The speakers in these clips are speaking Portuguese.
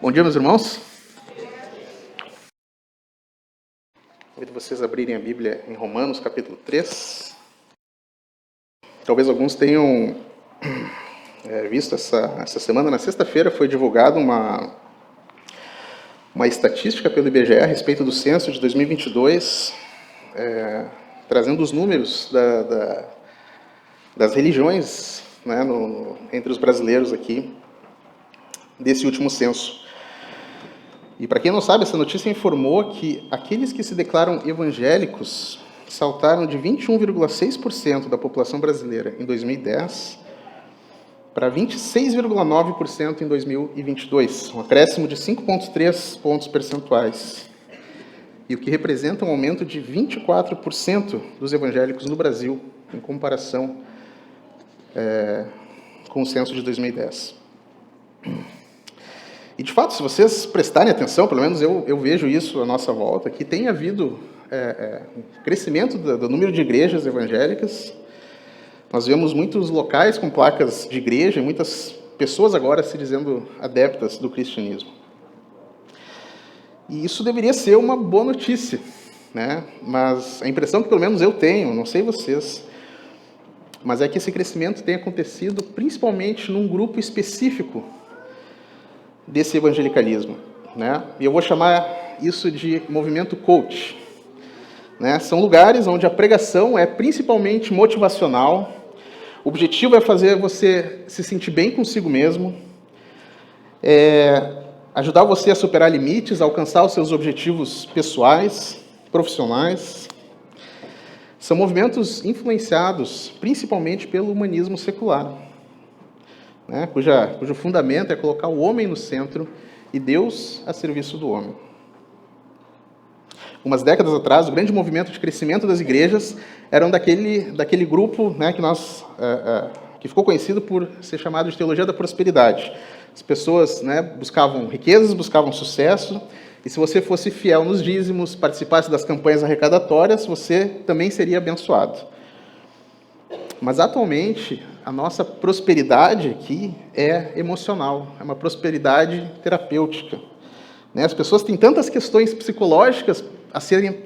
Bom dia, meus irmãos. Convido vocês a abrirem a Bíblia em Romanos, capítulo 3. Talvez alguns tenham visto essa semana, na sexta-feira, foi divulgada uma estatística pelo IBGE a respeito do censo de 2022, trazendo os números das religiões, né, entre os brasileiros aqui, desse último censo. E para quem não sabe, essa notícia informou que aqueles que se declaram evangélicos saltaram de 21,6% da população brasileira em 2010 para 26,9% em 2022, um acréscimo de 5,3 pontos percentuais, e o que representa um aumento de 24% dos evangélicos no Brasil, em comparação com o censo de 2010. E, de fato, se vocês prestarem atenção, pelo menos eu vejo isso à nossa volta, que tem havido um crescimento do número de igrejas evangélicas. Nós vemos muitos locais com placas de igreja, muitas pessoas agora se dizendo adeptas do cristianismo. E isso deveria ser uma boa notícia, né? Mas a impressão que pelo menos eu tenho, não sei vocês, mas é que esse crescimento tem acontecido principalmente num grupo específico desse evangelicalismo, né? E eu vou chamar isso de movimento coach, né? São lugares onde a pregação é principalmente motivacional, o objetivo é fazer você se sentir bem consigo mesmo, ajudar você a superar limites, a alcançar os seus objetivos pessoais, profissionais. São movimentos influenciados principalmente pelo humanismo secular, né, cujo fundamento é colocar o homem no centro e Deus a serviço do homem. Umas décadas atrás, o grande movimento de crescimento das igrejas era daquele grupo, né, que ficou conhecido por ser chamado de teologia da prosperidade. As pessoas, né, buscavam riquezas, buscavam sucesso, e se você fosse fiel nos dízimos, participasse das campanhas arrecadatórias, você também seria abençoado. Mas, atualmente, a nossa prosperidade aqui é emocional, é uma prosperidade terapêutica, né? As pessoas têm tantas questões psicológicas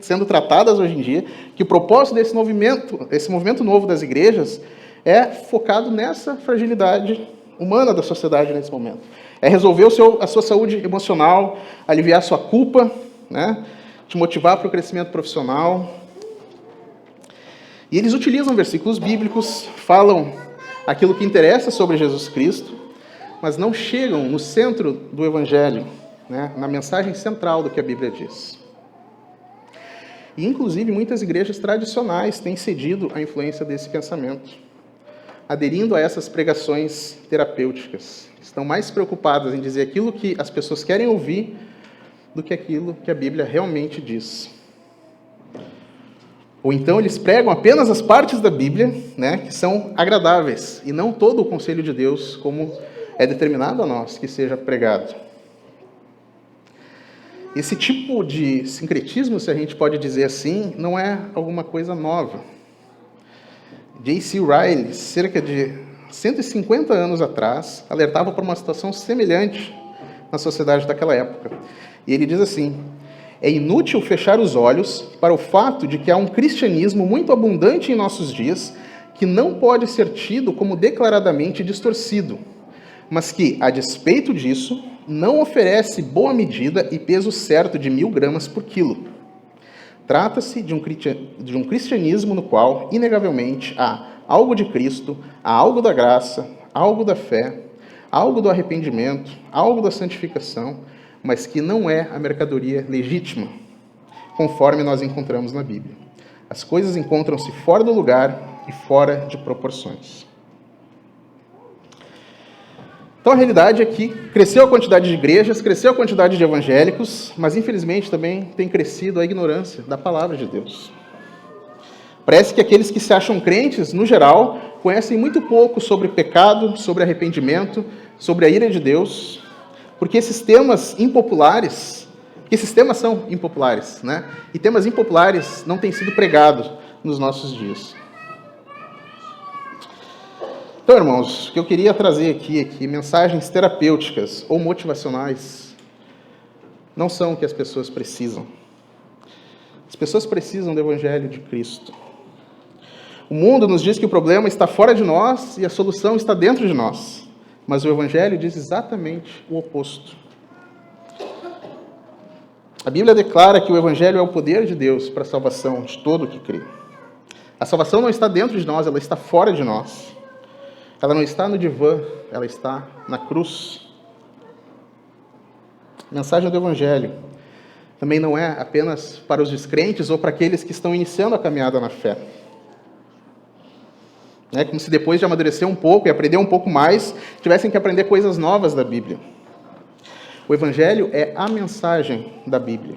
sendo tratadas hoje em dia, que o propósito desse movimento novo das igrejas, é focado nessa fragilidade humana da sociedade nesse momento. É resolver a sua saúde emocional, aliviar a sua culpa, né? Te motivar para o crescimento profissional. E eles utilizam versículos bíblicos, falam aquilo que interessa sobre Jesus Cristo, mas não chegam no centro do Evangelho, né, na mensagem central do que a Bíblia diz. E, inclusive, muitas igrejas tradicionais têm cedido à influência desse pensamento, aderindo a essas pregações terapêuticas. Estão mais preocupadas em dizer aquilo que as pessoas querem ouvir do que aquilo que a Bíblia realmente diz. Ou então eles pregam apenas as partes da Bíblia, né, que são agradáveis, e não todo o conselho de Deus, como é determinado a nós que seja pregado. Esse tipo de sincretismo, se a gente pode dizer assim, não é alguma coisa nova. J.C. Ryle, cerca de 150 anos atrás, alertava para uma situação semelhante na sociedade daquela época. E ele diz assim: é inútil fechar os olhos para o fato de que há um cristianismo muito abundante em nossos dias que não pode ser tido como declaradamente distorcido, mas que, a despeito disso, não oferece boa medida e peso certo de 1000 gramas por quilo. Trata-se de um cristianismo no qual, inegavelmente, há algo de Cristo, há algo da graça, algo da fé, algo do arrependimento, algo da santificação, mas que não é a mercadoria legítima, conforme nós encontramos na Bíblia. As coisas encontram-se fora do lugar e fora de proporções. Então, a realidade é que cresceu a quantidade de igrejas, cresceu a quantidade de evangélicos, mas, infelizmente, também tem crescido a ignorância da palavra de Deus. Parece que aqueles que se acham crentes, no geral, conhecem muito pouco sobre pecado, sobre arrependimento, sobre a ira de Deus, porque esses temas são impopulares, né? E temas impopulares não têm sido pregados nos nossos dias. Então, irmãos, o que eu queria trazer aqui mensagens terapêuticas ou motivacionais não são o que as pessoas precisam. As pessoas precisam do Evangelho de Cristo. O mundo nos diz que o problema está fora de nós e a solução está dentro de nós. Mas o Evangelho diz exatamente o oposto. A Bíblia declara que o Evangelho é o poder de Deus para a salvação de todo o que crê. A salvação não está dentro de nós, ela está fora de nós. Ela não está no divã, ela está na cruz. A mensagem do Evangelho também não é apenas para os descrentes ou para aqueles que estão iniciando a caminhada na fé. É como se depois de amadurecer um pouco e aprender um pouco mais, tivessem que aprender coisas novas da Bíblia. O Evangelho é a mensagem da Bíblia.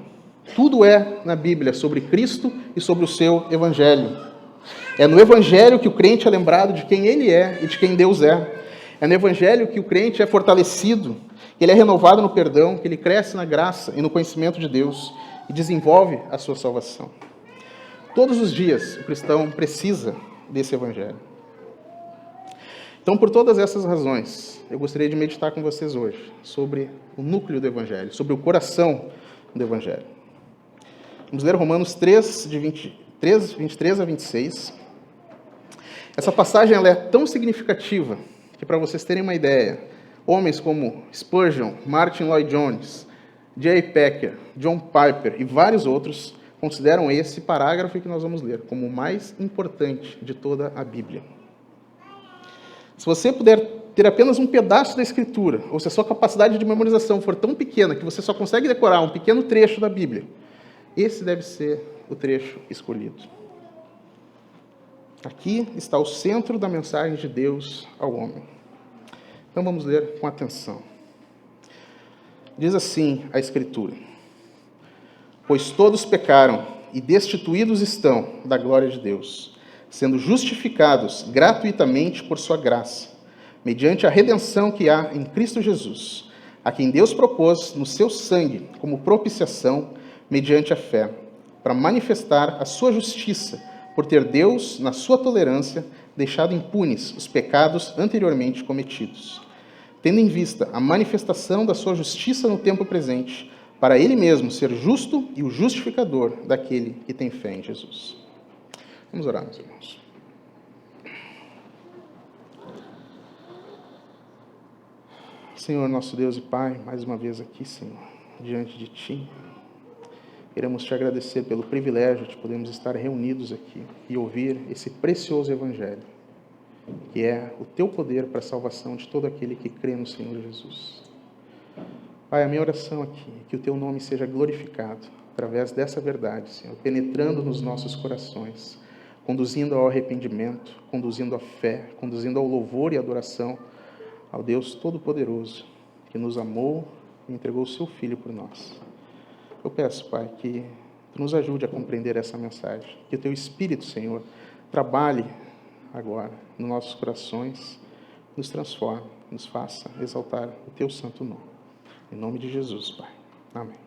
Tudo é na Bíblia sobre Cristo e sobre o seu Evangelho. É no Evangelho que o crente é lembrado de quem ele é e de quem Deus é. É no Evangelho que o crente é fortalecido, que ele é renovado no perdão, que ele cresce na graça e no conhecimento de Deus e desenvolve a sua salvação. Todos os dias o cristão precisa desse Evangelho. Então, por todas essas razões, eu gostaria de meditar com vocês hoje sobre o núcleo do Evangelho, sobre o coração do Evangelho. Vamos ler Romanos 3, de 23 a 26. Essa passagem ela é tão significativa que, para vocês terem uma ideia, homens como Spurgeon, Martin Lloyd-Jones, J. Packer, John Piper e vários outros consideram esse parágrafo que nós vamos ler como o mais importante de toda a Bíblia. Se você puder ter apenas um pedaço da Escritura, ou se a sua capacidade de memorização for tão pequena que você só consegue decorar um pequeno trecho da Bíblia, esse deve ser o trecho escolhido. Aqui está o centro da mensagem de Deus ao homem. Então vamos ler com atenção. Diz assim a Escritura: pois todos pecaram e destituídos estão da glória de Deus, sendo justificados gratuitamente por sua graça, mediante a redenção que há em Cristo Jesus, a quem Deus propôs no seu sangue como propiciação mediante a fé, para manifestar a sua justiça, por ter Deus, na sua tolerância, deixado impunes os pecados anteriormente cometidos, tendo em vista a manifestação da sua justiça no tempo presente, para ele mesmo ser justo e o justificador daquele que tem fé em Jesus. Vamos orar, meus irmãos. Senhor, nosso Deus e Pai, mais uma vez aqui, Senhor, diante de Ti, queremos Te agradecer pelo privilégio de podermos estar reunidos aqui e ouvir esse precioso Evangelho, que é o Teu poder para a salvação de todo aquele que crê no Senhor Jesus. Pai, a minha oração aqui é que o Teu nome seja glorificado através dessa verdade, Senhor, penetrando nos nossos corações, conduzindo ao arrependimento, conduzindo à fé, conduzindo ao louvor e adoração ao Deus Todo-Poderoso, que nos amou e entregou o Seu Filho por nós. Eu peço, Pai, que Tu nos ajude a compreender essa mensagem, que o Teu Espírito, Senhor, trabalhe agora nos nossos corações, nos transforme, nos faça exaltar o Teu santo nome. Em nome de Jesus, Pai. Amém.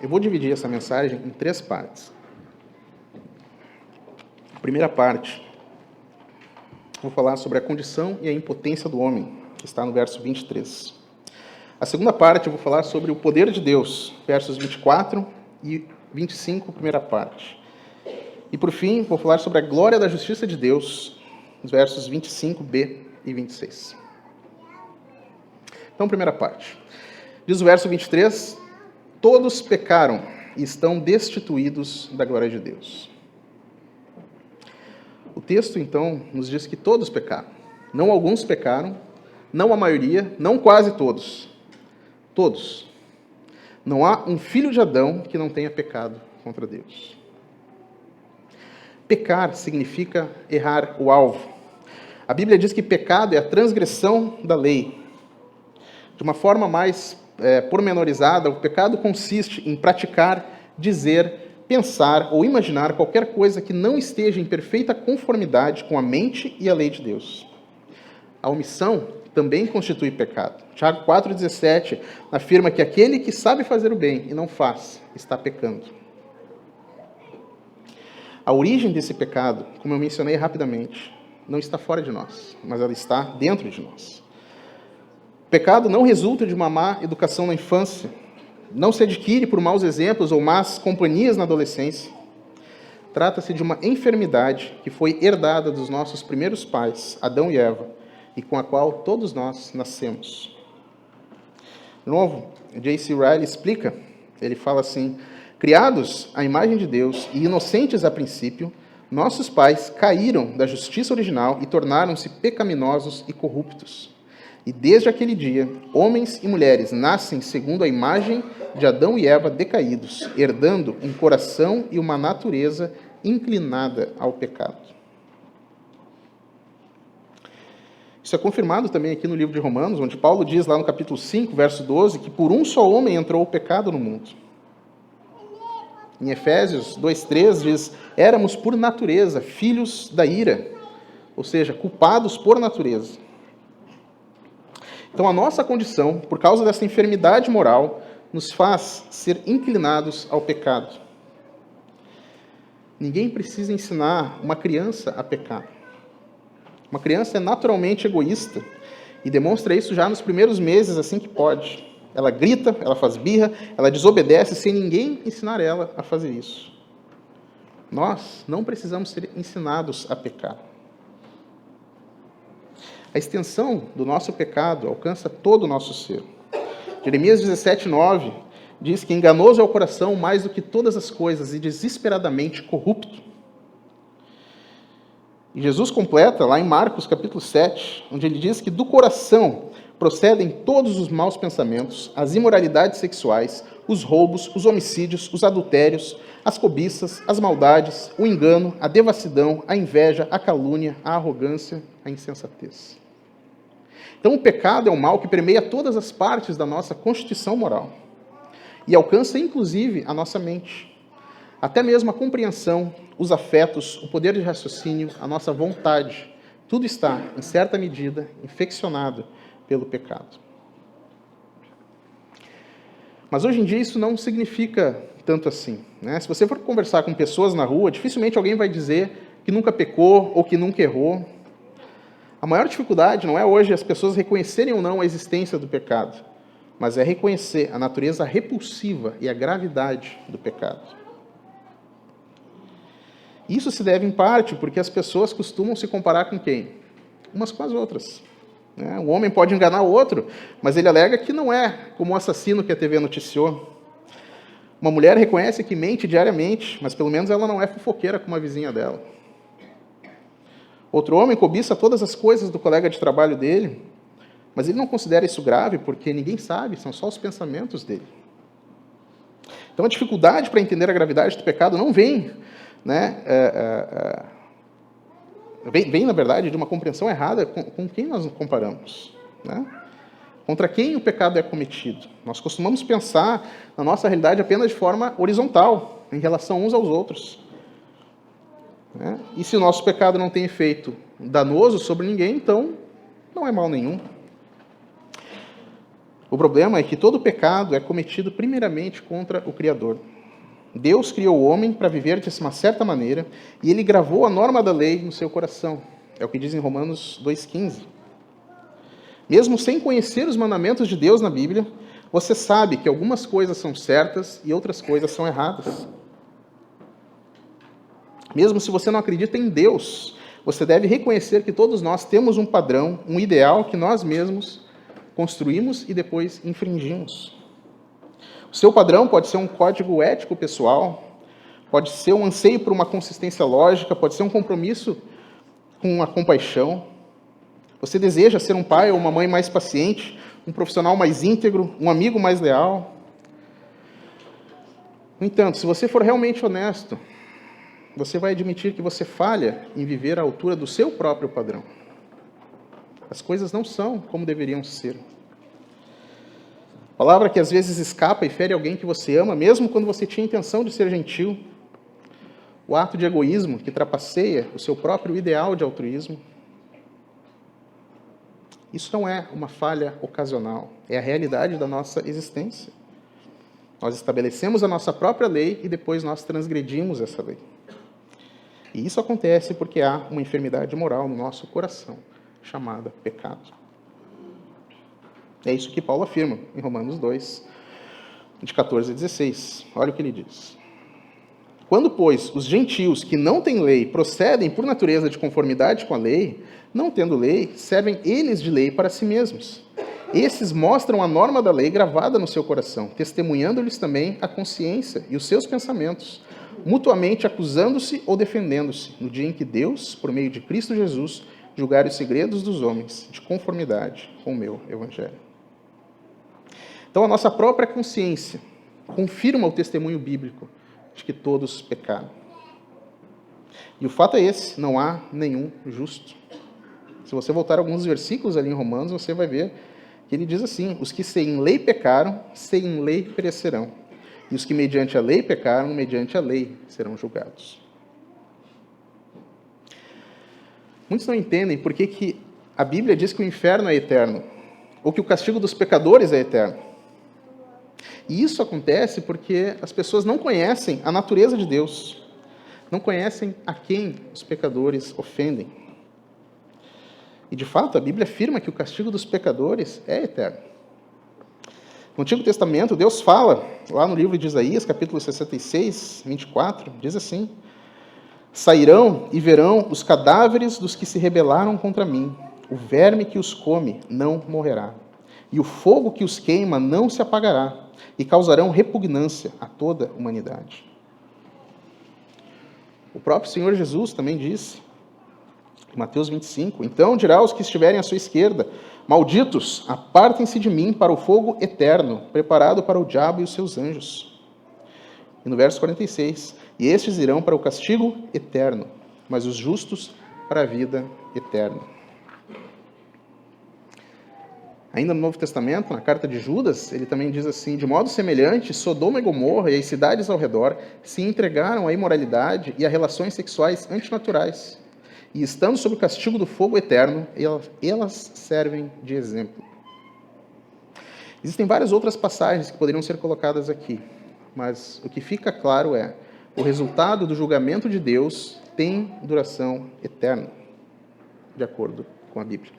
Eu vou dividir essa mensagem em 3 partes. A primeira parte, vou falar sobre a condição e a impotência do homem, que está no verso 23. A segunda parte, eu vou falar sobre o poder de Deus, versos 24 e 25, primeira parte. E, por fim, vou falar sobre a glória da justiça de Deus, nos versos 25b e 26. Então, primeira parte. Diz o verso 23... todos pecaram e estão destituídos da glória de Deus. O texto, então, nos diz que todos pecaram. Não alguns pecaram, não a maioria, não quase todos. Todos. Não há um filho de Adão que não tenha pecado contra Deus. Pecar significa errar o alvo. A Bíblia diz que pecado é a transgressão da lei. De uma forma mais pormenorizada, o pecado consiste em praticar, dizer, pensar ou imaginar qualquer coisa que não esteja em perfeita conformidade com a mente e a lei de Deus. A omissão também constitui pecado. Tiago 4,17 afirma que aquele que sabe fazer o bem e não faz, está pecando. A origem desse pecado, como eu mencionei rapidamente, não está fora de nós, mas ela está dentro de nós. pecado não resulta de uma má educação na infância, não se adquire por maus exemplos ou más companhias na adolescência. Trata-se de uma enfermidade que foi herdada dos nossos primeiros pais, Adão e Eva, e com a qual todos nós nascemos. De novo, J.C. Ryle explica, ele fala assim: criados à imagem de Deus e inocentes a princípio, nossos pais caíram da justiça original e tornaram-se pecaminosos e corruptos. E desde aquele dia, homens e mulheres nascem segundo a imagem de Adão e Eva decaídos, herdando um coração e uma natureza inclinada ao pecado. Isso é confirmado também aqui no livro de Romanos, onde Paulo diz lá no capítulo 5, verso 12, que por um só homem entrou o pecado no mundo. Em Efésios 2,3 diz: éramos por natureza filhos da ira, ou seja, culpados por natureza. Então a nossa condição, por causa dessa enfermidade moral, nos faz ser inclinados ao pecado. Ninguém precisa ensinar uma criança a pecar. Uma criança é naturalmente egoísta e demonstra isso já nos primeiros meses, assim que pode. Ela grita, ela faz birra, ela desobedece sem ninguém ensinar ela a fazer isso. Nós não precisamos ser ensinados a pecar. A extensão do nosso pecado alcança todo o nosso ser. Jeremias 17:9 diz que enganoso é o coração mais do que todas as coisas e desesperadamente corrupto. E Jesus completa lá em Marcos capítulo 7, onde ele diz que do coração procedem todos os maus pensamentos, as imoralidades sexuais, os roubos, os homicídios, os adultérios, as cobiças, as maldades, o engano, a devassidão, a inveja, a calúnia, a arrogância, a insensatez. Então o pecado é um mal que permeia todas as partes da nossa constituição moral e alcança inclusive a nossa mente. Até mesmo a compreensão, os afetos, o poder de raciocínio, a nossa vontade, tudo está, em certa medida, infeccionado pelo pecado. Mas hoje em dia isso não significa tanto assim, né? Se você for conversar com pessoas na rua, dificilmente alguém vai dizer que nunca pecou ou que nunca errou. A maior dificuldade não é hoje as pessoas reconhecerem ou não a existência do pecado, mas é reconhecer a natureza repulsiva e a gravidade do pecado. Isso se deve, em parte, porque as pessoas costumam se comparar com quem? Umas com as outras. Um homem pode enganar o outro, mas ele alega que não é como o assassino que a TV noticiou. Uma mulher reconhece que mente diariamente, mas pelo menos ela não é fofoqueira como a vizinha dela. Outro homem cobiça todas as coisas do colega de trabalho dele, mas ele não considera isso grave porque ninguém sabe, são só os pensamentos dele. Então a dificuldade para entender a gravidade do pecado não vem, vem, na verdade, de uma compreensão errada com quem nós nos comparamos, né? Contra quem o pecado é cometido. Nós costumamos pensar na nossa realidade apenas de forma horizontal, em relação uns aos outros. E se o nosso pecado não tem efeito danoso sobre ninguém, então não é mal nenhum. O problema é que todo pecado é cometido primeiramente contra o Criador. Deus criou o homem para viver de uma certa maneira e ele gravou a norma da lei no seu coração. É o que diz em Romanos 2,15. Mesmo sem conhecer os mandamentos de Deus na Bíblia, você sabe que algumas coisas são certas e outras coisas são erradas. Mesmo se você não acredita em Deus, você deve reconhecer que todos nós temos um padrão, um ideal que nós mesmos construímos e depois infringimos. O seu padrão pode ser um código ético pessoal, pode ser um anseio por uma consistência lógica, pode ser um compromisso com a compaixão. Você deseja ser um pai ou uma mãe mais paciente, um profissional mais íntegro, um amigo mais leal. No entanto, se você for realmente honesto, você vai admitir que você falha em viver à altura do seu próprio padrão. As coisas não são como deveriam ser. Palavra que às vezes escapa e fere alguém que você ama, mesmo quando você tinha intenção de ser gentil. O ato de egoísmo que trapaceia o seu próprio ideal de altruísmo. Isso não é uma falha ocasional, é a realidade da nossa existência. Nós estabelecemos a nossa própria lei e depois nós transgredimos essa lei. E isso acontece porque há uma enfermidade moral no nosso coração, chamada pecado. É isso que Paulo afirma em Romanos 2, de 14 a 16. Olha o que ele diz. Quando, pois, os gentios que não têm lei procedem por natureza de conformidade com a lei, não tendo lei, servem eles de lei para si mesmos. Esses mostram a norma da lei gravada no seu coração, testemunhando-lhes também a consciência e os seus pensamentos, mutuamente acusando-se ou defendendo-se, no dia em que Deus, por meio de Cristo Jesus, julgar os segredos dos homens, de conformidade com o meu evangelho. Então, a nossa própria consciência confirma o testemunho bíblico de que todos pecaram. E o fato é esse, não há nenhum justo. Se você voltar alguns versículos ali em Romanos, você vai ver que ele diz assim: os que sem lei pecaram, sem lei perecerão. E os que mediante a lei pecaram, mediante a lei serão julgados. Muitos não entendem por que a Bíblia diz que o inferno é eterno, ou que o castigo dos pecadores é eterno. E isso acontece porque as pessoas não conhecem a natureza de Deus, não conhecem a quem os pecadores ofendem. E, de fato, a Bíblia afirma que o castigo dos pecadores é eterno. No Antigo Testamento, Deus fala, lá no livro de Isaías, capítulo 66, 24, diz assim: sairão e verão os cadáveres dos que se rebelaram contra mim. O verme que os come não morrerá, e o fogo que os queima não se apagará, e causarão repugnância a toda a humanidade. O próprio Senhor Jesus também disse, em Mateus 25, então dirá aos que estiverem à sua esquerda: malditos, apartem-se de mim para o fogo eterno, preparado para o diabo e os seus anjos. E no verso 46, e estes irão para o castigo eterno, mas os justos para a vida eterna. Ainda no Novo Testamento, na carta de Judas, ele também diz assim: de modo semelhante, Sodoma e Gomorra e as cidades ao redor se entregaram à imoralidade e a relações sexuais antinaturais, e estando sob o castigo do fogo eterno, elas servem de exemplo. Existem várias outras passagens que poderiam ser colocadas aqui, mas o que fica claro é: o resultado do julgamento de Deus tem duração eterna, de acordo com a Bíblia.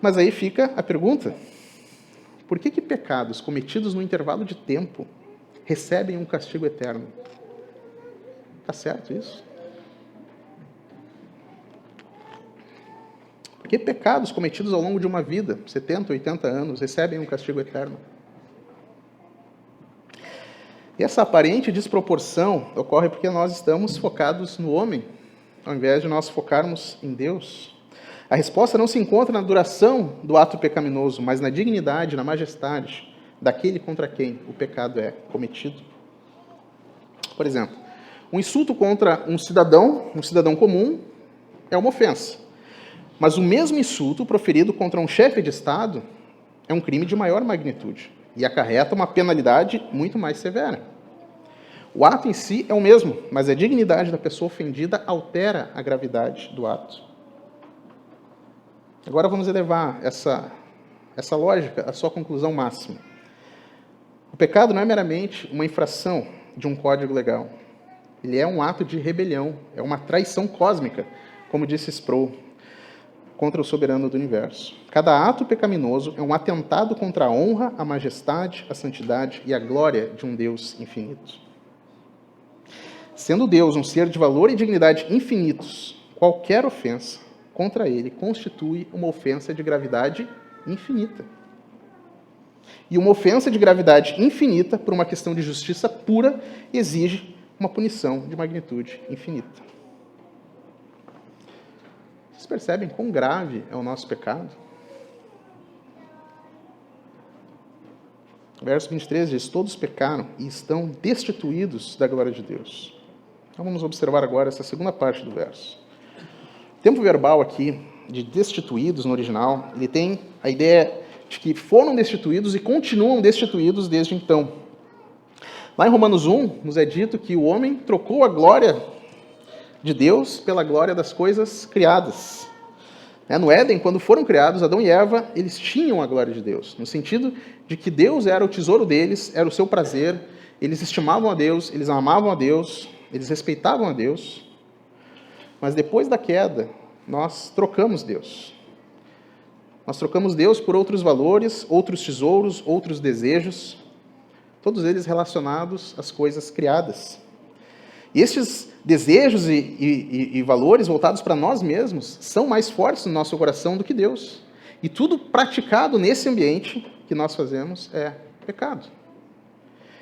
Mas aí fica a pergunta: por que pecados cometidos no intervalo de tempo recebem um castigo eterno? Está certo isso? Por que pecados cometidos ao longo de uma vida, 70, 80 anos, recebem um castigo eterno? E essa aparente desproporção ocorre porque nós estamos focados no homem, ao invés de nós focarmos em Deus. A resposta não se encontra na duração do ato pecaminoso, mas na dignidade, na majestade daquele contra quem o pecado é cometido. Por exemplo, um insulto contra um cidadão comum, é uma ofensa. Mas o mesmo insulto proferido contra um chefe de Estado é um crime de maior magnitude e acarreta uma penalidade muito mais severa. O ato em si é o mesmo, mas a dignidade da pessoa ofendida altera a gravidade do ato. Agora vamos elevar essa lógica à sua conclusão máxima. O pecado não é meramente uma infração de um código legal. Ele é um ato de rebelião, é uma traição cósmica, como disse Sproul, contra o soberano do universo. Cada ato pecaminoso é um atentado contra a honra, a majestade, a santidade e a glória de um Deus infinito. Sendo Deus um ser de valor e dignidade infinitos, qualquer ofensa contra ele constitui uma ofensa de gravidade infinita. E uma ofensa de gravidade infinita, por uma questão de justiça pura, exige uma punição de magnitude infinita. Vocês percebem quão grave é o nosso pecado? O verso 23 diz: todos pecaram e estão destituídos da glória de Deus. Então vamos observar agora essa segunda parte do verso. O tempo verbal aqui, de destituídos no original, ele tem a ideia de que foram destituídos e continuam destituídos desde então. Lá em Romanos 1, nos é dito que o homem trocou a glória de Deus pela glória das coisas criadas. No Éden, quando foram criados, Adão e Eva, eles tinham a glória de Deus, no sentido de que Deus era o tesouro deles, era o seu prazer, eles estimavam a Deus, eles amavam a Deus, eles respeitavam a Deus. Mas depois da queda, nós trocamos Deus. Nós trocamos Deus por outros valores, outros tesouros, outros desejos, todos eles relacionados às coisas criadas. E estes desejos e valores voltados para nós mesmos são mais fortes no nosso coração do que Deus. E tudo praticado nesse ambiente que nós fazemos é pecado.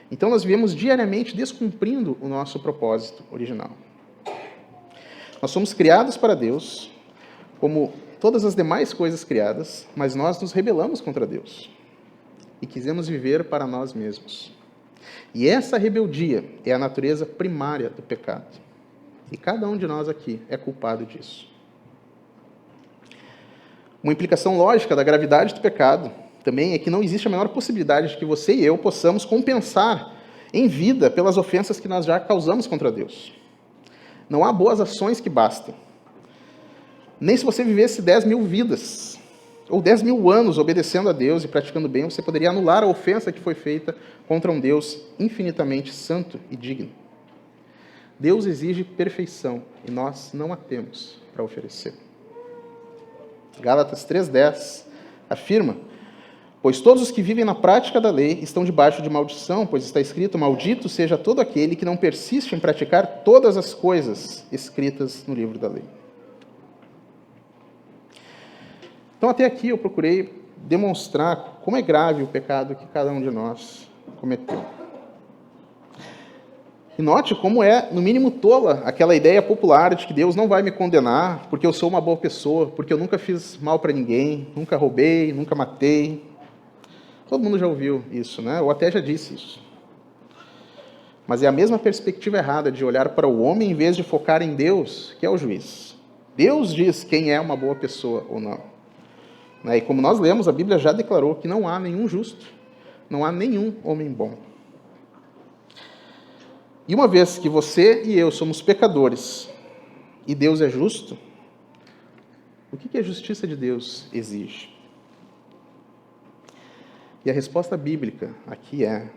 Então nós vivemos diariamente descumprindo o nosso propósito original. Nós somos criados para Deus, como todas as demais coisas criadas, mas nós nos rebelamos contra Deus e quisemos viver para nós mesmos. E essa rebeldia é a natureza primária do pecado. E cada um de nós aqui é culpado disso. Uma implicação lógica da gravidade do pecado também é que não existe a menor possibilidade de que você e eu possamos compensar em vida pelas ofensas que nós já causamos contra Deus. Não há boas ações que bastem. Nem se você vivesse 10 mil vidas, ou 10 mil anos obedecendo a Deus e praticando bem, você poderia anular a ofensa que foi feita contra um Deus infinitamente santo e digno. Deus exige perfeição e nós não a temos para oferecer. Gálatas 3,10 afirma: pois todos os que vivem na prática da lei estão debaixo de maldição, pois está escrito: maldito seja todo aquele que não persiste em praticar todas as coisas escritas no livro da lei. Então, até aqui eu procurei demonstrar como é grave o pecado que cada um de nós cometeu. E note como é, no mínimo, tola aquela ideia popular de que Deus não vai me condenar porque eu sou uma boa pessoa, porque eu nunca fiz mal para ninguém, nunca roubei, nunca matei. Todo mundo já ouviu isso, né? Ou até já disse isso. Mas é a mesma perspectiva errada de olhar para o homem em vez de focar em Deus, que é o juiz. Deus diz quem é uma boa pessoa ou não. E como nós lemos, a Bíblia já declarou que não há nenhum justo, não há nenhum homem bom. E uma vez que você e eu somos pecadores e Deus é justo, o que a justiça de Deus exige? E a resposta bíblica aqui é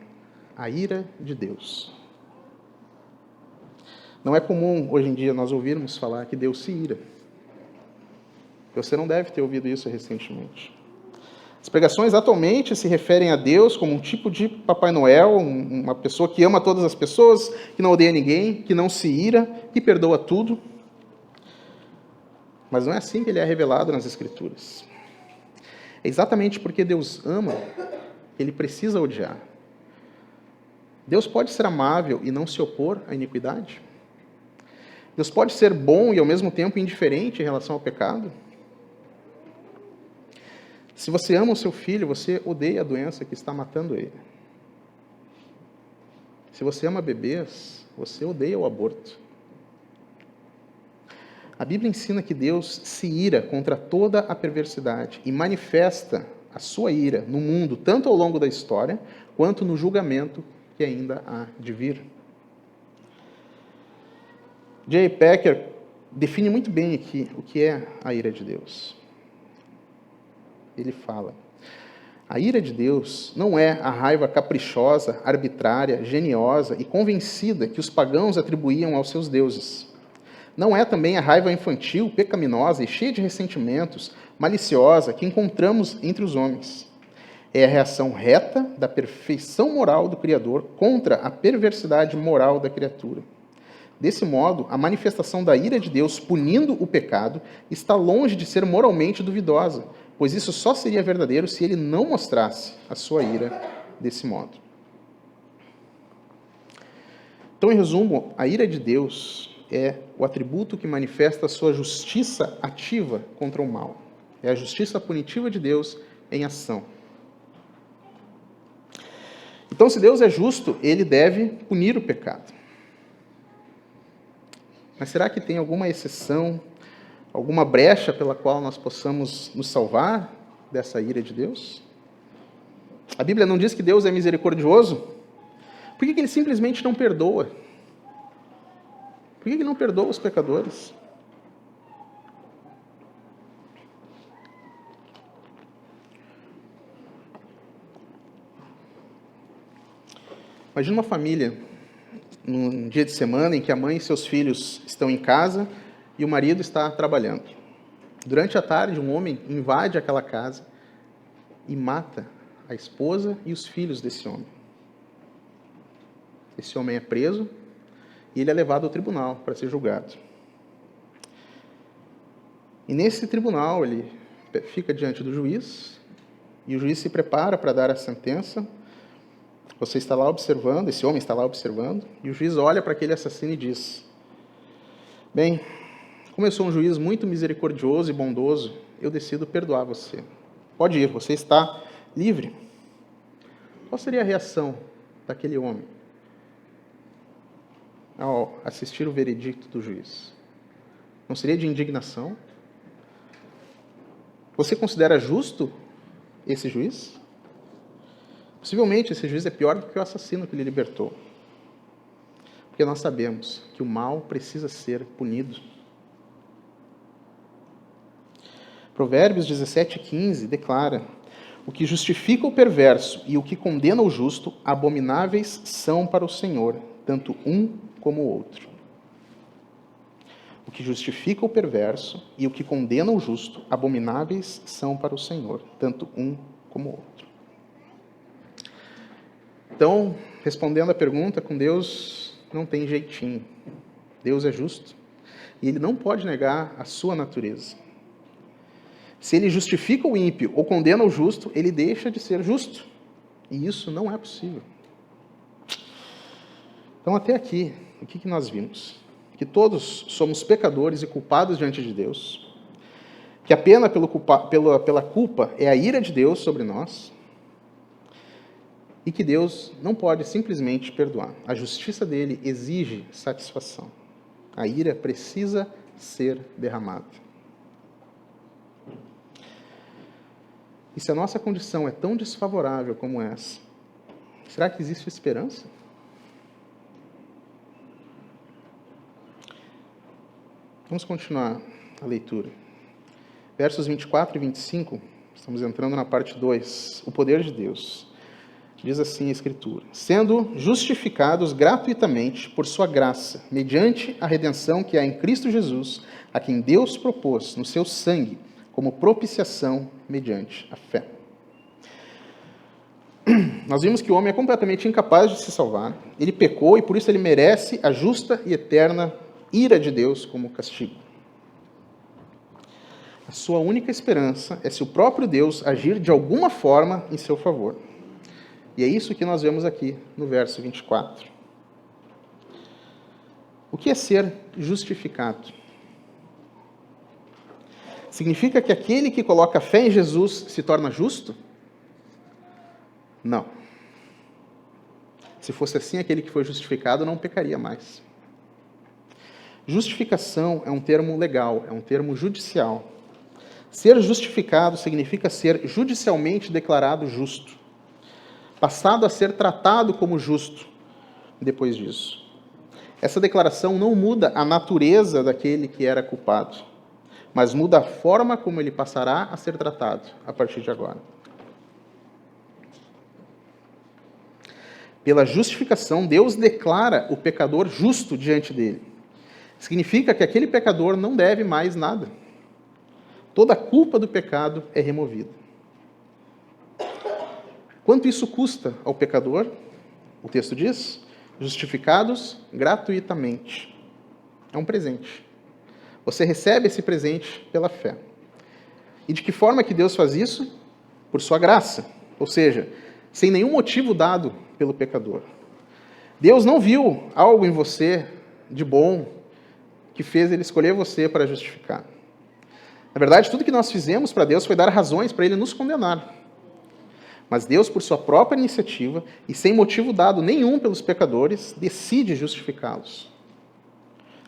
a ira de Deus. Não é comum hoje em dia nós ouvirmos falar que Deus se ira. Você não deve ter ouvido isso recentemente. As pregações atualmente se referem a Deus como um tipo de Papai Noel, uma pessoa que ama todas as pessoas, que não odeia ninguém, que não se ira, que perdoa tudo. Mas não é assim que ele é revelado nas Escrituras. É exatamente porque Deus ama que ele precisa odiar. Deus pode ser amável e não se opor à iniquidade? Deus pode ser bom e ao mesmo tempo indiferente em relação ao pecado? Se você ama o seu filho, você odeia a doença que está matando ele. Se você ama bebês, você odeia o aborto. A Bíblia ensina que Deus se ira contra toda a perversidade e manifesta a sua ira no mundo, tanto ao longo da história, quanto no julgamento que ainda há de vir. J. Packer define muito bem aqui o que é a ira de Deus. Ele fala: a ira de Deus não é a raiva caprichosa, arbitrária, geniosa e convencida que os pagãos atribuíam aos seus deuses. Não é também a raiva infantil, pecaminosa e cheia de ressentimentos, maliciosa, que encontramos entre os homens. É a reação reta da perfeição moral do Criador contra a perversidade moral da criatura. Desse modo, a manifestação da ira de Deus punindo o pecado está longe de ser moralmente duvidosa, pois isso só seria verdadeiro se ele não mostrasse a sua ira desse modo. Então, em resumo, a ira de Deus é o atributo que manifesta a sua justiça ativa contra o mal. É a justiça punitiva de Deus em ação. Então, se Deus é justo, ele deve punir o pecado. Mas será que tem alguma exceção, alguma brecha pela qual nós possamos nos salvar dessa ira de Deus? A Bíblia não diz que Deus é misericordioso? Por que ele simplesmente não perdoa? Por que ele não perdoa os pecadores? Imagina uma família num dia de semana em que a mãe e seus filhos estão em casa e o marido está trabalhando. Durante a tarde, um homem invade aquela casa e mata a esposa e os filhos desse homem. Esse homem é preso e ele é levado ao tribunal para ser julgado. E nesse tribunal ele fica diante do juiz e o juiz se prepara para dar a sentença. Você está lá observando, esse homem está lá observando, e o juiz olha para aquele assassino e diz: bem, como eu sou um juiz muito misericordioso e bondoso, eu decido perdoar você. Pode ir, você está livre. Qual seria a reação daquele homem ao assistir o veredicto do juiz? Não seria de indignação? Você considera justo esse juiz? Possivelmente esse juiz é pior do que o assassino que ele libertou. Porque nós sabemos que o mal precisa ser punido. Provérbios 17:15 declara: o que justifica o perverso e o que condena o justo, abomináveis são para o Senhor, tanto um como o outro. O que justifica o perverso e o que condena o justo, abomináveis são para o Senhor, tanto um como o outro. Então, respondendo à pergunta, com Deus não tem jeitinho. Deus é justo e Ele não pode negar a sua natureza. Se Ele justifica o ímpio ou condena o justo, Ele deixa de ser justo. E isso não é possível. Então, até aqui, o que nós vimos? Que todos somos pecadores e culpados diante de Deus. Que a pena pela culpa é a ira de Deus sobre nós. E que Deus não pode simplesmente perdoar. A justiça dele exige satisfação. A ira precisa ser derramada. E se a nossa condição é tão desfavorável como essa, será que existe esperança? Vamos continuar a leitura. Versos 24 e 25, estamos entrando na parte 2, o poder de Deus. Diz assim a Escritura: sendo justificados gratuitamente por sua graça, mediante a redenção que há em Cristo Jesus, a quem Deus propôs no seu sangue, como propiciação mediante a fé. Nós vimos que o homem é completamente incapaz de se salvar, ele pecou e por isso ele merece a justa e eterna ira de Deus como castigo. A sua única esperança é se o próprio Deus agir de alguma forma em seu favor. E é isso que nós vemos aqui no verso 24. O que é ser justificado? Significa que aquele que coloca fé em Jesus se torna justo? Não. Se fosse assim, aquele que foi justificado não pecaria mais. Justificação é um termo legal, é um termo judicial. Ser justificado significa ser judicialmente declarado justo. Passado a ser tratado como justo depois disso. Essa declaração não muda a natureza daquele que era culpado, mas muda a forma como ele passará a ser tratado a partir de agora. Pela justificação, Deus declara o pecador justo diante dele. Significa que aquele pecador não deve mais nada. Toda a culpa do pecado é removida. Quanto isso custa ao pecador? O texto diz: justificados gratuitamente. É um presente. Você recebe esse presente pela fé. E de que forma que Deus faz isso? Por sua graça. Ou seja, sem nenhum motivo dado pelo pecador. Deus não viu algo em você de bom que fez ele escolher você para justificar. Na verdade, tudo que nós fizemos para Deus foi dar razões para ele nos condenar. Mas Deus, por sua própria iniciativa, e sem motivo dado nenhum pelos pecadores, decide justificá-los.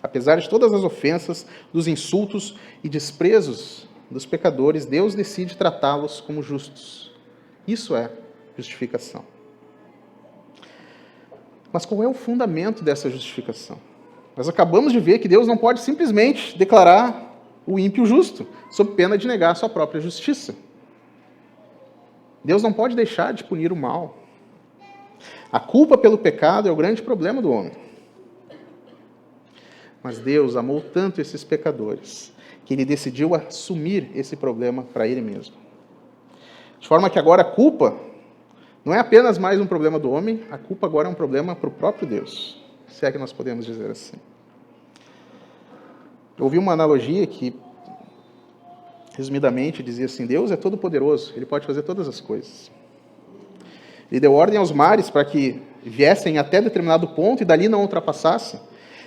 Apesar de todas as ofensas, dos insultos e desprezos dos pecadores, Deus decide tratá-los como justos. Isso é justificação. Mas qual é o fundamento dessa justificação? Nós acabamos de ver que Deus não pode simplesmente declarar o ímpio justo, sob pena de negar a sua própria justiça. Deus não pode deixar de punir o mal. A culpa pelo pecado é o grande problema do homem. Mas Deus amou tanto esses pecadores, que ele decidiu assumir esse problema para ele mesmo. De forma que agora a culpa não é apenas mais um problema do homem, a culpa agora é um problema para o próprio Deus, se é que nós podemos dizer assim. Eu ouvi uma analogia que, resumidamente, dizia assim: Deus é todo-poderoso, Ele pode fazer todas as coisas. Ele deu ordem aos mares para que viessem até determinado ponto e dali não ultrapassassem.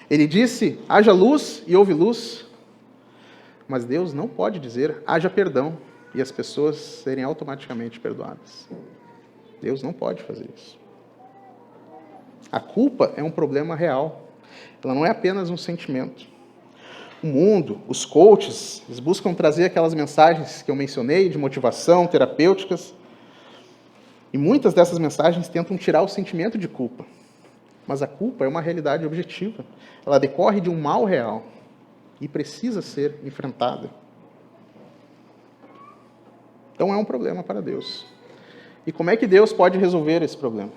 Ele disse: haja luz e houve luz. Mas Deus não pode dizer: haja perdão, e as pessoas serem automaticamente perdoadas. Deus não pode fazer isso. A culpa é um problema real. Ela não é apenas um sentimento. O mundo, os coaches, eles buscam trazer aquelas mensagens que eu mencionei, de motivação, terapêuticas, e muitas dessas mensagens tentam tirar o sentimento de culpa. Mas a culpa é uma realidade objetiva. Ela decorre de um mal real e precisa ser enfrentada. Então é um problema para Deus. E como é que Deus pode resolver esse problema?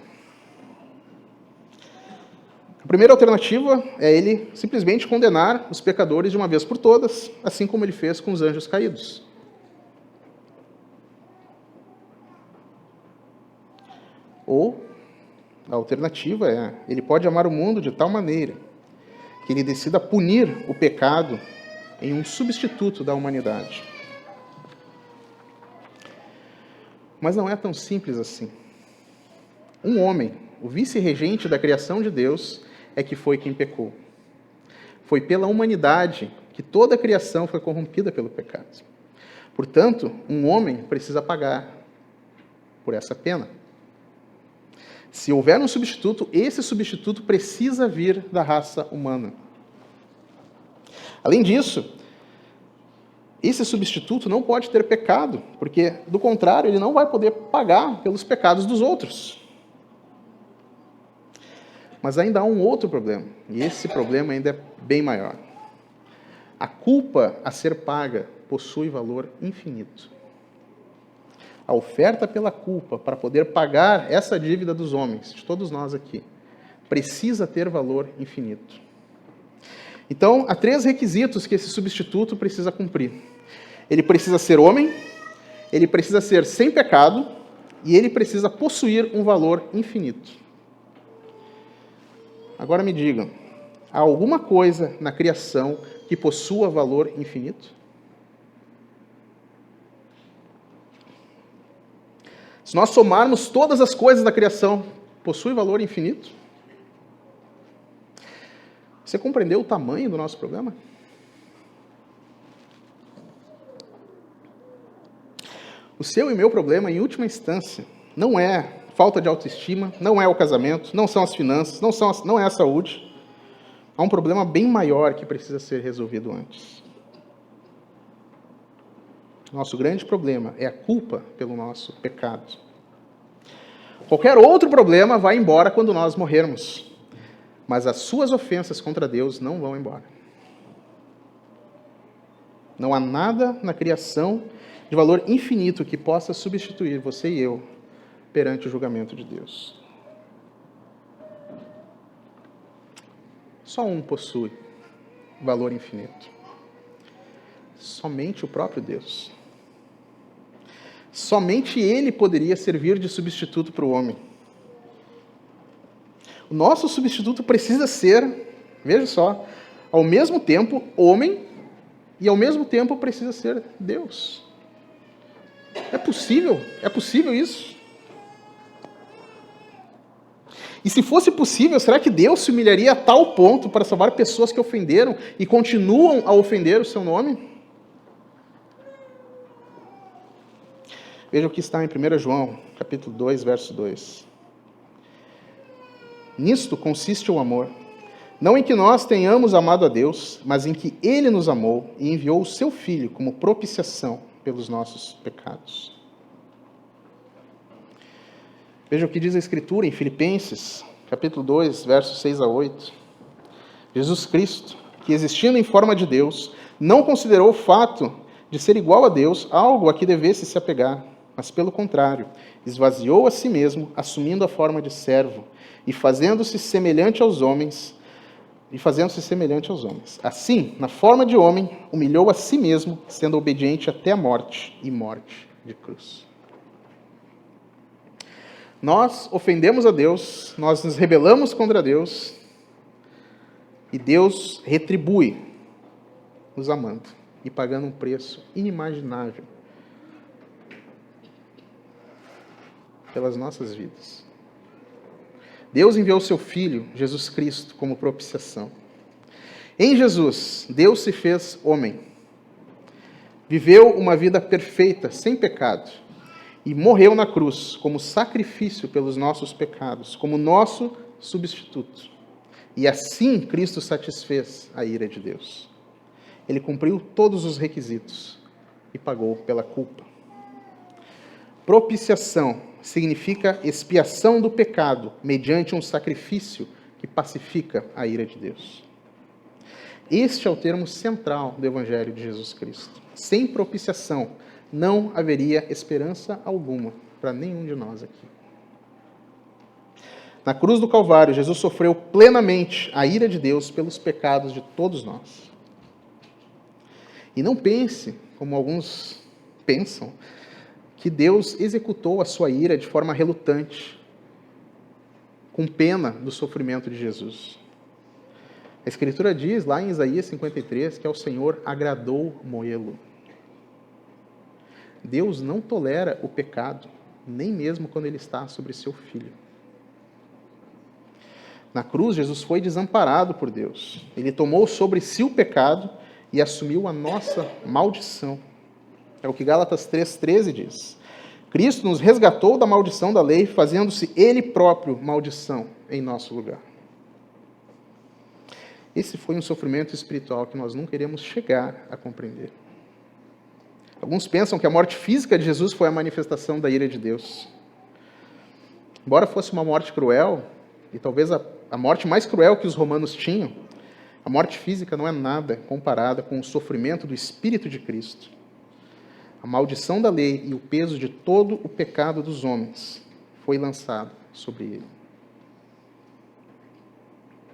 A primeira alternativa é Ele simplesmente condenar os pecadores de uma vez por todas, assim como Ele fez com os anjos caídos. Ou, a alternativa é, Ele pode amar o mundo de tal maneira que Ele decida punir o pecado em um substituto da humanidade. Mas não é tão simples assim. Um homem, o vice-regente da criação de Deus, é que foi quem pecou. Foi pela humanidade que toda a criação foi corrompida pelo pecado. Portanto, um homem precisa pagar por essa pena. Se houver um substituto, esse substituto precisa vir da raça humana. Além disso, esse substituto não pode ter pecado, porque, do contrário, ele não vai poder pagar pelos pecados dos outros. Mas ainda há um outro problema, e esse problema ainda é bem maior. A culpa a ser paga possui valor infinito. A oferta pela culpa para poder pagar essa dívida dos homens, de todos nós aqui, precisa ter valor infinito. Então, há 3 requisitos que esse substituto precisa cumprir. Ele precisa ser homem, ele precisa ser sem pecado e ele precisa possuir um valor infinito. Agora me digam, há alguma coisa na criação que possua valor infinito? Se nós somarmos todas as coisas da criação, possui valor infinito? Você compreendeu o tamanho do nosso problema? O seu e meu problema, em última instância, não é falta de autoestima, não é o casamento, não são as finanças, não é a saúde. Há um problema bem maior que precisa ser resolvido antes. Nosso grande problema é a culpa pelo nosso pecado. Qualquer outro problema vai embora quando nós morrermos, mas as suas ofensas contra Deus não vão embora. Não há nada na criação de valor infinito que possa substituir você e eu perante o julgamento de Deus. Só um possui valor infinito. Somente o próprio Deus. Somente Ele poderia servir de substituto para o homem. O nosso substituto precisa ser, veja só, ao mesmo tempo homem e ao mesmo tempo precisa ser Deus. É possível isso? E se fosse possível, será que Deus se humilharia a tal ponto para salvar pessoas que ofenderam e continuam a ofender o seu nome? Veja o que está em 1 João, capítulo 2, verso 2. Nisto consiste o amor, não em que nós tenhamos amado a Deus, mas em que Ele nos amou e enviou o seu Filho como propiciação pelos nossos pecados. Veja o que diz a Escritura em Filipenses, capítulo 2, versos 6 a 8. Jesus Cristo, que existindo em forma de Deus, não considerou o fato de ser igual a Deus algo a que devesse se apegar, mas pelo contrário, esvaziou a si mesmo, assumindo a forma de servo, e fazendo-se semelhante aos homens, e fazendo-se semelhante aos homens. Assim, na forma de homem, humilhou a si mesmo, sendo obediente até a morte, e morte de cruz. Nós ofendemos a Deus, nós nos rebelamos contra Deus, e Deus retribui, nos amando e pagando um preço inimaginável pelas nossas vidas. Deus enviou seu Filho, Jesus Cristo, como propiciação. Em Jesus, Deus se fez homem. Viveu uma vida perfeita, sem pecado, e morreu na cruz como sacrifício pelos nossos pecados, como nosso substituto. E assim Cristo satisfez a ira de Deus. Ele cumpriu todos os requisitos e pagou pela culpa. Propiciação significa expiação do pecado mediante um sacrifício que pacifica a ira de Deus. Este é o termo central do Evangelho de Jesus Cristo. Sem propiciação, não haveria esperança alguma para nenhum de nós aqui. Na cruz do Calvário, Jesus sofreu plenamente a ira de Deus pelos pecados de todos nós. E não pense, como alguns pensam, que Deus executou a sua ira de forma relutante, com pena do sofrimento de Jesus. A Escritura diz, lá em Isaías 53, que ao Senhor agradou moê-lo. Deus não tolera o pecado, nem mesmo quando ele está sobre seu Filho. Na cruz, Jesus foi desamparado por Deus. Ele tomou sobre si o pecado e assumiu a nossa maldição. É o que Gálatas 3,13 diz. Cristo nos resgatou da maldição da lei, fazendo-se Ele próprio maldição em nosso lugar. Esse foi um sofrimento espiritual que nós nunca iremos chegar a compreender. Alguns pensam que a morte física de Jesus foi a manifestação da ira de Deus. Embora fosse uma morte cruel, e talvez a morte mais cruel que os romanos tinham, a morte física não é nada comparada com o sofrimento do Espírito de Cristo. A maldição da lei e o peso de todo o pecado dos homens foi lançado sobre ele.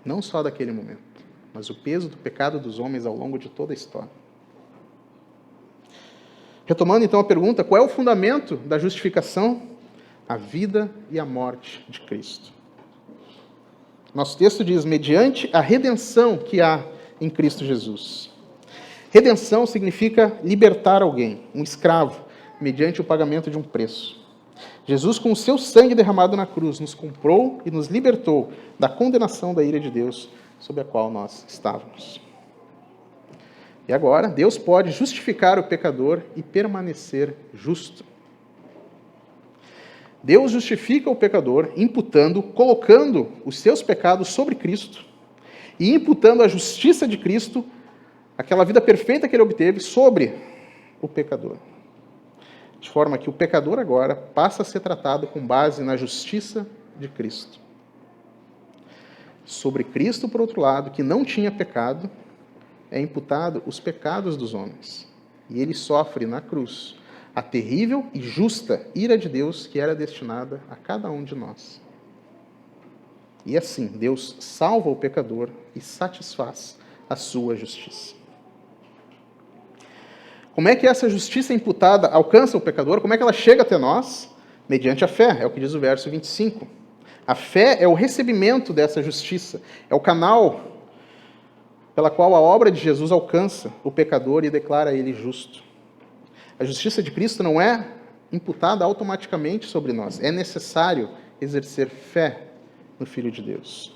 Não só daquele momento, mas o peso do pecado dos homens ao longo de toda a história. Retomando então a pergunta, qual é o fundamento da justificação? A vida e a morte de Cristo. Nosso texto diz, mediante a redenção que há em Cristo Jesus. Redenção significa libertar alguém, um escravo, mediante o pagamento de um preço. Jesus, com o seu sangue derramado na cruz, nos comprou e nos libertou da condenação da ira de Deus sob a qual nós estávamos. E agora, Deus pode justificar o pecador e permanecer justo. Deus justifica o pecador imputando, colocando os seus pecados sobre Cristo e imputando a justiça de Cristo, aquela vida perfeita que ele obteve, sobre o pecador. De forma que o pecador agora passa a ser tratado com base na justiça de Cristo. Sobre Cristo, por outro lado, que não tinha pecado, é imputado os pecados dos homens. E ele sofre na cruz a terrível e justa ira de Deus que era destinada a cada um de nós. E assim, Deus salva o pecador e satisfaz a sua justiça. Como é que essa justiça imputada alcança o pecador? Como é que ela chega até nós? Mediante a fé, é o que diz o verso 25. A fé é o recebimento dessa justiça, é o canal pela qual a obra de Jesus alcança o pecador e declara ele justo. A justiça de Cristo não é imputada automaticamente sobre nós, é necessário exercer fé no Filho de Deus.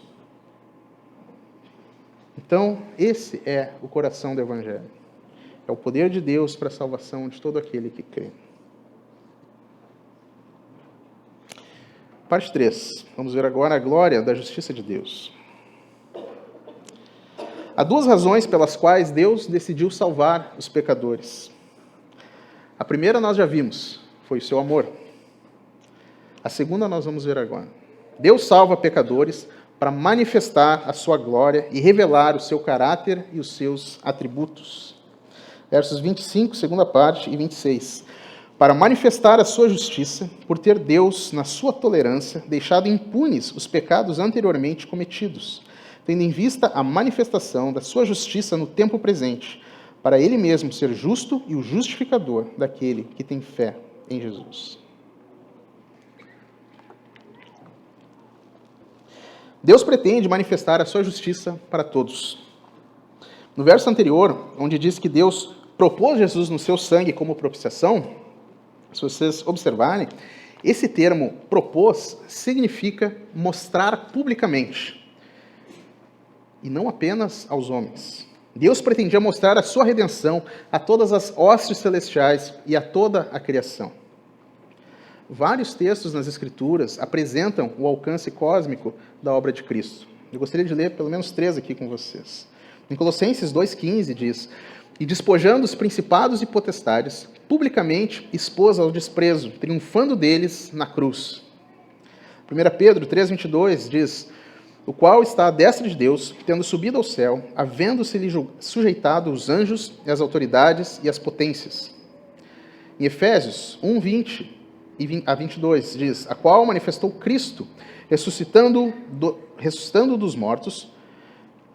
Então, esse é o coração do Evangelho. É o poder de Deus para a salvação de todo aquele que crê. Parte 3. Vamos ver agora a glória da justiça de Deus. Há duas razões pelas quais Deus decidiu salvar os pecadores. A primeira nós já vimos, foi o seu amor. A segunda nós vamos ver agora. Deus salva pecadores para manifestar a sua glória e revelar o seu caráter e os seus atributos. Versos 25, segunda parte, e 26. Para manifestar a sua justiça, por ter Deus, na sua tolerância, deixado impunes os pecados anteriormente cometidos, tendo em vista a manifestação da sua justiça no tempo presente, para ele mesmo ser justo e o justificador daquele que tem fé em Jesus. Deus pretende manifestar a sua justiça para todos. No verso anterior, onde diz que Deus propôs Jesus no seu sangue como propiciação, se vocês observarem, esse termo propôs significa mostrar publicamente, e não apenas aos homens. Deus pretendia mostrar a sua redenção a todas as hostes celestiais e a toda a criação. Vários textos nas Escrituras apresentam o alcance cósmico da obra de Cristo. Eu gostaria de ler pelo menos 3 aqui com vocês. Em Colossenses 2,15 diz: e despojando os principados e potestades, publicamente expôs ao desprezo, triunfando deles na cruz. 1 Pedro 3,22 diz: o qual está à destra de Deus, tendo subido ao céu, havendo-se-lhe sujeitado os anjos, e as autoridades e as potências. Em Efésios 1:20 a 22 diz: a qual manifestou Cristo, ressuscitando dos mortos,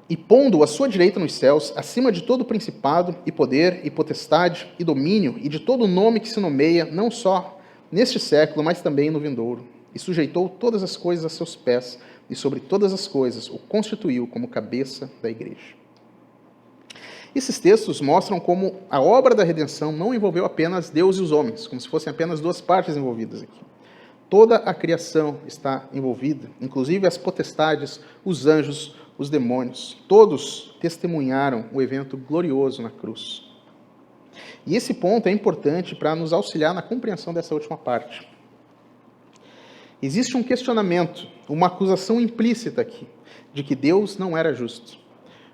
e pondo à sua direita nos céus, acima de todo principado, e poder, e potestade, e domínio, e de todo nome que se nomeia, não só neste século, mas também no vindouro. E sujeitou todas as coisas a seus pés, e sobre todas as coisas o constituiu como cabeça da igreja. Esses textos mostram como a obra da redenção não envolveu apenas Deus e os homens, como se fossem apenas 2 partes envolvidas aqui. Toda a criação está envolvida, inclusive as potestades, os anjos, os demônios. Todos testemunharam o evento glorioso na cruz. E esse ponto é importante para nos auxiliar na compreensão dessa última parte. Existe um questionamento, uma acusação implícita aqui, de que Deus não era justo.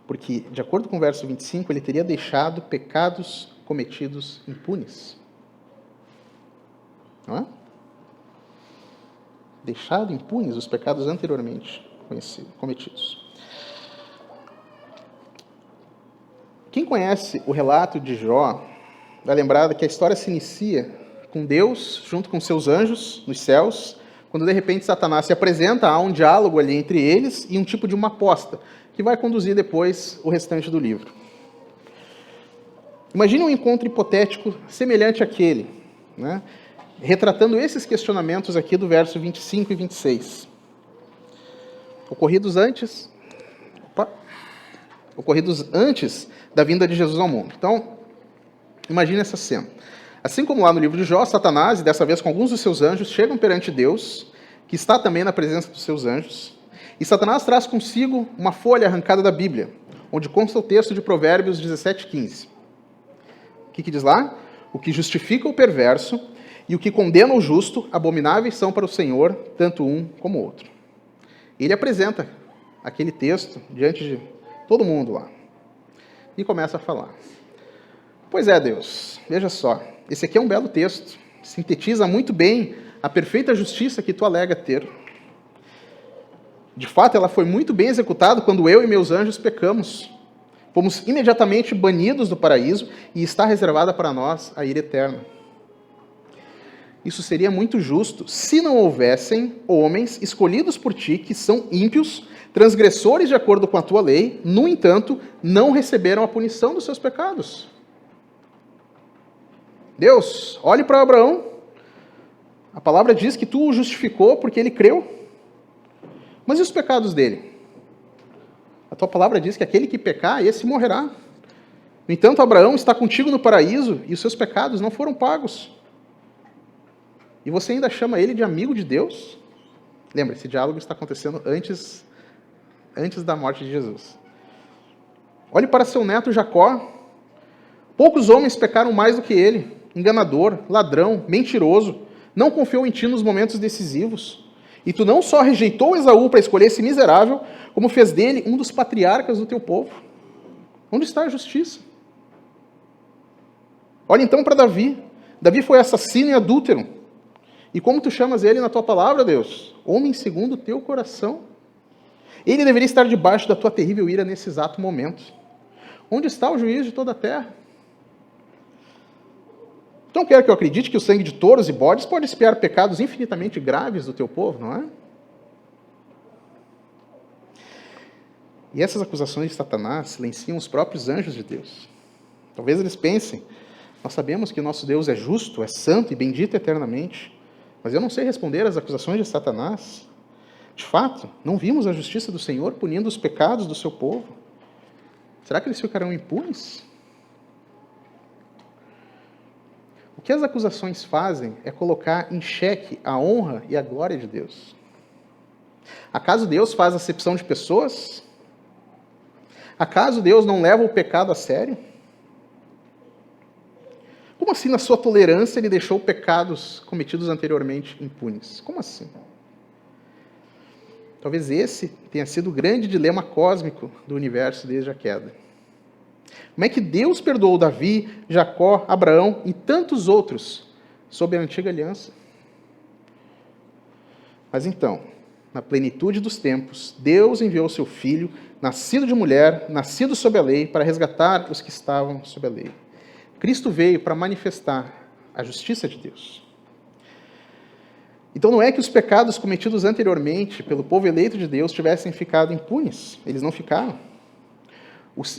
Porque, de acordo com o verso 25, ele teria deixado pecados cometidos impunes. Não é? Deixado impunes os pecados anteriormente cometidos. Quem conhece o relato de Jó, vai lembrar que a história se inicia com Deus, junto com seus anjos, nos céus, quando de repente Satanás se apresenta, há um diálogo ali entre eles e um tipo de uma aposta, que vai conduzir depois o restante do livro. Imagine um encontro hipotético semelhante àquele, né? Retratando esses questionamentos aqui do verso 25 e 26. Ocorridos antes da vinda de Jesus ao mundo. Então, imagine essa cena. Assim como lá no livro de Jó, Satanás, e dessa vez com alguns dos seus anjos, chegam perante Deus, que está também na presença dos seus anjos, e Satanás traz consigo uma folha arrancada da Bíblia, onde consta o texto de Provérbios 17:15. O que diz lá? O que justifica o perverso e o que condena o justo, abomináveis são para o Senhor, tanto um como o outro. Ele apresenta aquele texto diante de todo mundo lá. E começa a falar. Pois é, Deus, veja só, esse aqui é um belo texto, sintetiza muito bem a perfeita justiça que tu alega ter. De fato, ela foi muito bem executada quando eu e meus anjos pecamos. Fomos imediatamente banidos do paraíso e está reservada para nós a ira eterna. Isso seria muito justo se não houvessem homens escolhidos por ti que são ímpios, transgressores de acordo com a tua lei, no entanto, não receberam a punição dos seus pecados. Deus, olhe para Abraão. A palavra diz que tu o justificou porque ele creu. Mas e os pecados dele? A tua palavra diz que aquele que pecar, esse morrerá. No entanto, Abraão está contigo no paraíso e os seus pecados não foram pagos. E você ainda chama ele de amigo de Deus? Lembra, esse diálogo está acontecendo antes da morte de Jesus. Olhe para seu neto Jacó. Poucos homens pecaram mais do que ele. Enganador, ladrão, mentiroso. Não confiou em ti nos momentos decisivos. E tu não só rejeitou Esaú para escolher esse miserável, como fez dele um dos patriarcas do teu povo. Onde está a justiça? Olha então para Davi. Davi foi assassino e adúltero. E como tu chamas ele na tua palavra, Deus? Homem segundo o teu coração. Ele deveria estar debaixo da tua terrível ira nesse exato momento. Onde está o juiz de toda a terra? Então quero que eu acredite que o sangue de touros e bodes pode expiar pecados infinitamente graves do teu povo, não é? E essas acusações de Satanás silenciam os próprios anjos de Deus. Talvez eles pensem, nós sabemos que o nosso Deus é justo, é santo e bendito eternamente, mas eu não sei responder às acusações de Satanás. De fato, não vimos a justiça do Senhor punindo os pecados do seu povo. Será que eles ficarão impunes? O que as acusações fazem é colocar em xeque a honra e a glória de Deus. Acaso Deus faz acepção de pessoas? Acaso Deus não leva o pecado a sério? Como assim, na sua tolerância, ele deixou pecados cometidos anteriormente impunes? Como assim? Talvez esse tenha sido o grande dilema cósmico do universo desde a queda. Como é que Deus perdoou Davi, Jacó, Abraão e tantos outros sob a antiga aliança? Mas então, na plenitude dos tempos, Deus enviou seu Filho, nascido de mulher, nascido sob a lei, para resgatar os que estavam sob a lei. Cristo veio para manifestar a justiça de Deus. Então não é que os pecados cometidos anteriormente pelo povo eleito de Deus tivessem ficado impunes. Eles não ficaram.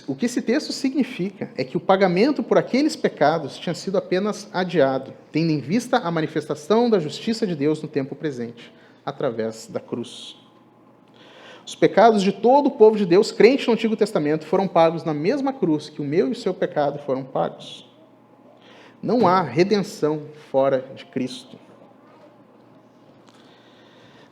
O que esse texto significa é que o pagamento por aqueles pecados tinha sido apenas adiado, tendo em vista a manifestação da justiça de Deus no tempo presente, através da cruz. Os pecados de todo o povo de Deus, crente no Antigo Testamento, foram pagos na mesma cruz que o meu e o seu pecado foram pagos. Não há redenção fora de Cristo.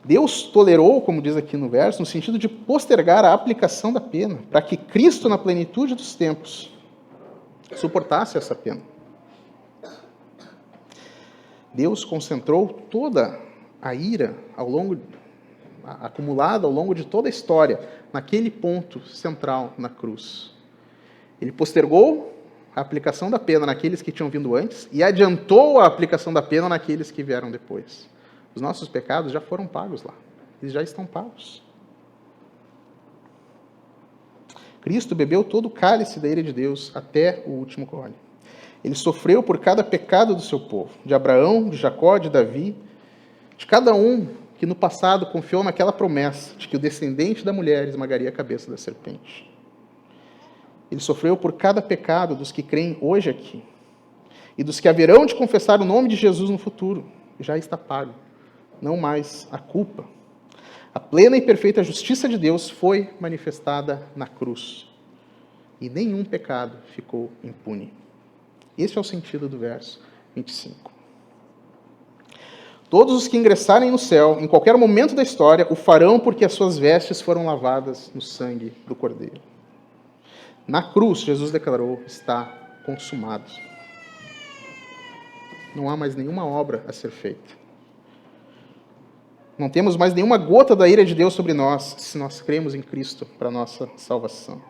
Deus tolerou, como diz aqui no verso, no sentido de postergar a aplicação da pena, para que Cristo, na plenitude dos tempos, suportasse essa pena. Deus concentrou toda a ira acumulada ao longo de toda a história, naquele ponto central na cruz. Ele postergou a aplicação da pena naqueles que tinham vindo antes e adiantou a aplicação da pena naqueles que vieram depois. Os nossos pecados já foram pagos lá. Eles já estão pagos. Cristo bebeu todo o cálice da ira de Deus até o último gole. Ele sofreu por cada pecado do seu povo, de Abraão, de Jacó, de Davi, de cada um que no passado confiou naquela promessa de que o descendente da mulher esmagaria a cabeça da serpente. Ele sofreu por cada pecado dos que creem hoje aqui e dos que haverão de confessar o nome de Jesus no futuro. Já está pago. Não mais a culpa. A plena e perfeita justiça de Deus foi manifestada na cruz. E nenhum pecado ficou impune. Esse é o sentido do verso 25. Todos os que ingressarem no céu, em qualquer momento da história, o farão porque as suas vestes foram lavadas no sangue do Cordeiro. Na cruz, Jesus declarou, está consumado. Não há mais nenhuma obra a ser feita. Não temos mais nenhuma gota da ira de Deus sobre nós, se nós cremos em Cristo para a nossa salvação.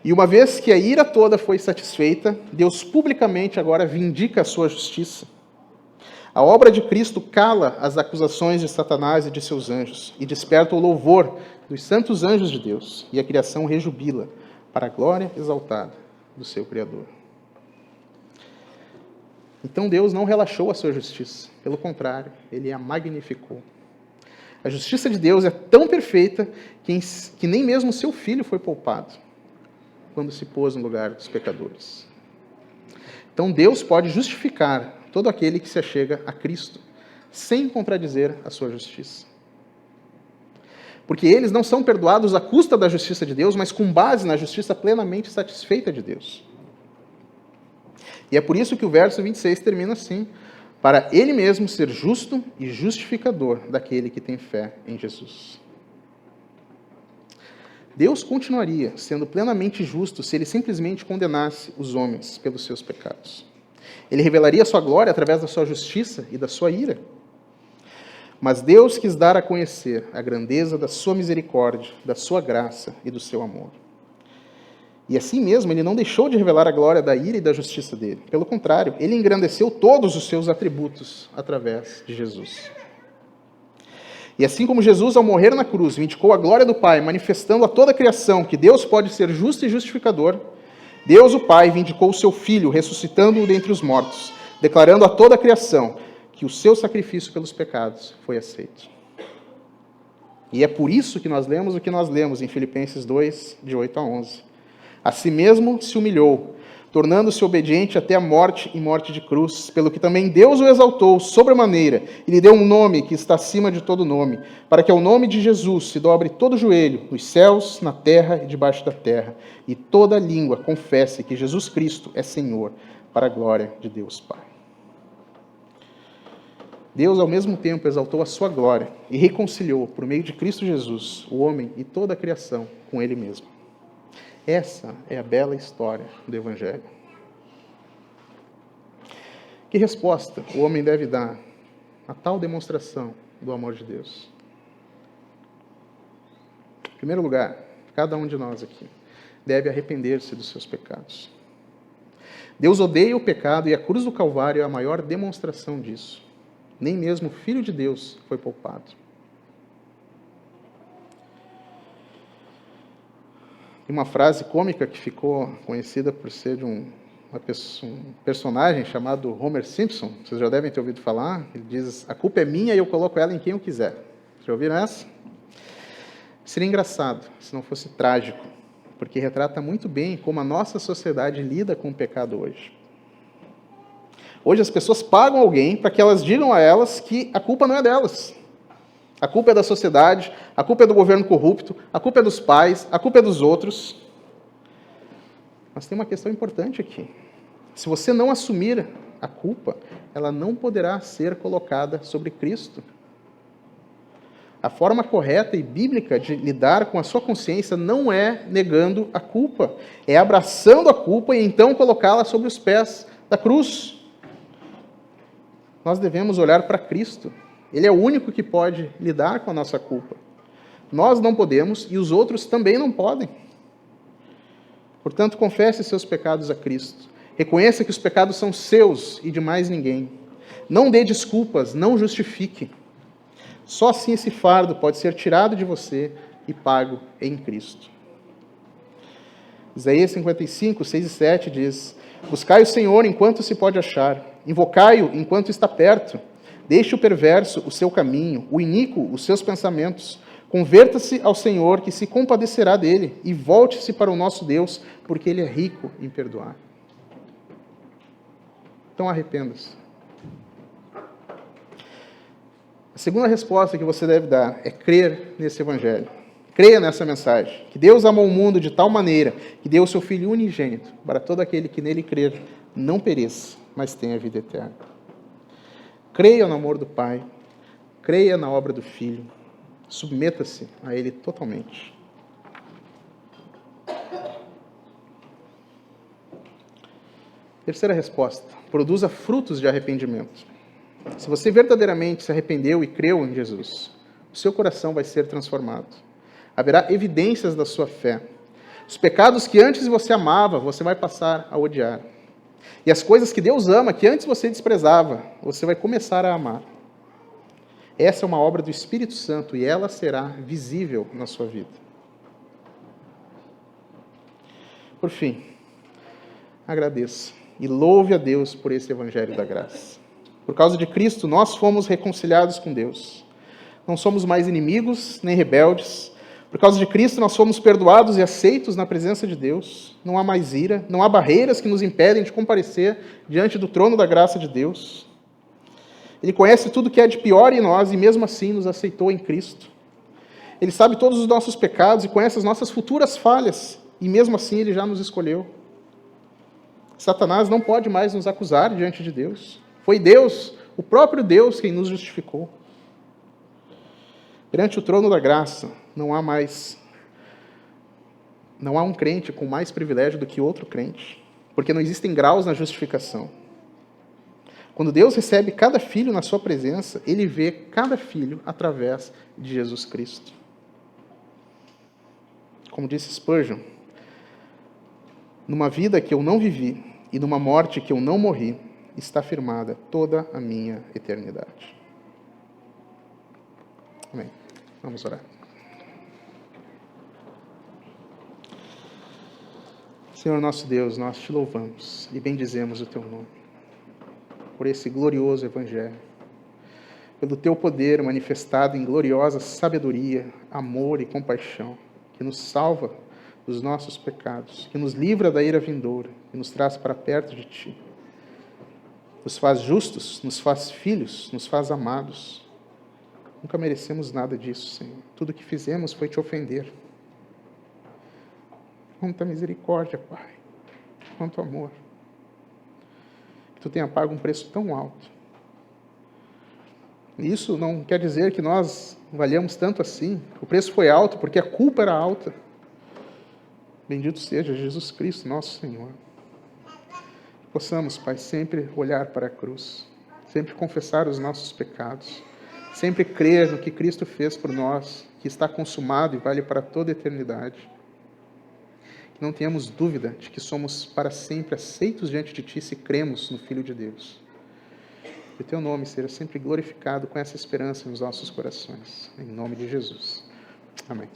E uma vez que a ira toda foi satisfeita, Deus publicamente agora vindica a sua justiça. A obra de Cristo cala as acusações de Satanás e de seus anjos, e desperta o louvor dos santos anjos de Deus, e a criação rejubila para a glória exaltada do seu Criador. Então Deus não relaxou a sua justiça, pelo contrário, ele a magnificou. A justiça de Deus é tão perfeita que nem mesmo seu filho foi poupado quando se pôs no lugar dos pecadores. Então Deus pode justificar todo aquele que se achega a Cristo, sem contradizer a sua justiça. Porque eles não são perdoados à custa da justiça de Deus, mas com base na justiça plenamente satisfeita de Deus. E é por isso que o verso 26 termina assim: para ele mesmo ser justo e justificador daquele que tem fé em Jesus. Deus continuaria sendo plenamente justo se ele simplesmente condenasse os homens pelos seus pecados. Ele revelaria a sua glória através da sua justiça e da sua ira. Mas Deus quis dar a conhecer a grandeza da sua misericórdia, da sua graça e do seu amor. E assim mesmo, ele não deixou de revelar a glória da ira e da justiça dele. Pelo contrário, ele engrandeceu todos os seus atributos através de Jesus. E assim como Jesus, ao morrer na cruz, vindicou a glória do Pai, manifestando a toda a criação que Deus pode ser justo e justificador, Deus, o Pai, vindicou o seu Filho, ressuscitando-o dentre os mortos, declarando a toda a criação que o seu sacrifício pelos pecados foi aceito. E é por isso que nós lemos o que nós lemos em Filipenses 2, de 8 a 11. A si mesmo se humilhou, tornando-se obediente até a morte e morte de cruz, pelo que também Deus o exaltou sobremaneira e lhe deu um nome que está acima de todo nome, para que ao nome de Jesus se dobre todo joelho, nos céus, na terra e debaixo da terra, e toda língua confesse que Jesus Cristo é Senhor, para a glória de Deus Pai. Deus, ao mesmo tempo, exaltou a sua glória e reconciliou, por meio de Cristo Jesus, o homem e toda a criação com Ele mesmo. Essa é a bela história do Evangelho. Que resposta o homem deve dar a tal demonstração do amor de Deus? Em primeiro lugar, cada um de nós aqui deve arrepender-se dos seus pecados. Deus odeia o pecado e a cruz do Calvário é a maior demonstração disso. Nem mesmo o Filho de Deus foi poupado. E uma frase cômica que ficou conhecida por ser de um personagem chamado Homer Simpson, vocês já devem ter ouvido falar, ele diz: a culpa é minha e eu coloco ela em quem eu quiser. Já ouviram essa? Seria engraçado se não fosse trágico, porque retrata muito bem como a nossa sociedade lida com o pecado hoje. Hoje as pessoas pagam alguém para que elas digam a elas que a culpa não é delas. A culpa é da sociedade, a culpa é do governo corrupto, a culpa é dos pais, a culpa é dos outros. Mas tem uma questão importante aqui. Se você não assumir a culpa, ela não poderá ser colocada sobre Cristo. A forma correta e bíblica de lidar com a sua consciência não é negando a culpa, é abraçando a culpa e então colocá-la sobre os pés da cruz. Nós devemos olhar para Cristo. Ele é o único que pode lidar com a nossa culpa. Nós não podemos e os outros também não podem. Portanto, confesse seus pecados a Cristo. Reconheça que os pecados são seus e de mais ninguém. Não dê desculpas, não justifique. Só assim esse fardo pode ser tirado de você e pago em Cristo. Isaías 55, 6 e 7 diz: buscai o Senhor enquanto se pode achar. Invocai-o enquanto está perto. Deixe o perverso o seu caminho, o iníquo os seus pensamentos. Converta-se ao Senhor, que se compadecerá dele, e volte-se para o nosso Deus, porque ele é rico em perdoar. Então arrependa-se. A segunda resposta que você deve dar é crer nesse Evangelho. Creia nessa mensagem, que Deus amou o mundo de tal maneira que deu o seu Filho unigênito para todo aquele que nele crer não pereça, mas tenha vida eterna. Creia no amor do Pai, creia na obra do Filho, submeta-se a Ele totalmente. Terceira resposta: produza frutos de arrependimento. Se você verdadeiramente se arrependeu e creu em Jesus, o seu coração vai ser transformado. Haverá evidências da sua fé. Os pecados que antes você amava, você vai passar a odiar. E as coisas que Deus ama, que antes você desprezava, você vai começar a amar. Essa é uma obra do Espírito Santo e ela será visível na sua vida. Por fim, agradeça e louve a Deus por esse Evangelho da graça. Por causa de Cristo, nós fomos reconciliados com Deus. Não somos mais inimigos nem rebeldes. Por causa de Cristo, nós fomos perdoados e aceitos na presença de Deus. Não há mais ira, não há barreiras que nos impedem de comparecer diante do trono da graça de Deus. Ele conhece tudo que é de pior em nós e mesmo assim nos aceitou em Cristo. Ele sabe todos os nossos pecados e conhece as nossas futuras falhas e mesmo assim Ele já nos escolheu. Satanás não pode mais nos acusar diante de Deus. Foi Deus, o próprio Deus, quem nos justificou. Perante o trono da graça, não há um crente com mais privilégio do que outro crente, porque não existem graus na justificação. Quando Deus recebe cada filho na sua presença, Ele vê cada filho através de Jesus Cristo. Como disse Spurgeon, numa vida que eu não vivi e numa morte que eu não morri, está firmada toda a minha eternidade. Amém. Vamos orar. Senhor nosso Deus, nós te louvamos e bendizemos o teu nome por esse glorioso Evangelho, pelo teu poder manifestado em gloriosa sabedoria, amor e compaixão, que nos salva dos nossos pecados, que nos livra da ira vindoura, que nos traz para perto de ti. Nos faz justos, nos faz filhos, nos faz amados. Nunca merecemos nada disso, Senhor. Tudo que fizemos foi te ofender. Quanta misericórdia, Pai. Quanto amor. Que tu tenha pago um preço tão alto. Isso não quer dizer que nós valhamos tanto assim. O preço foi alto porque a culpa era alta. Bendito seja Jesus Cristo, nosso Senhor. Possamos, Pai, sempre olhar para a cruz, sempre confessar os nossos pecados, sempre crer no que Cristo fez por nós, que está consumado e vale para toda a eternidade. Que não tenhamos dúvida de que somos para sempre aceitos diante de Ti se cremos no Filho de Deus. Que o Teu nome seja sempre glorificado com essa esperança nos nossos corações. Em nome de Jesus. Amém.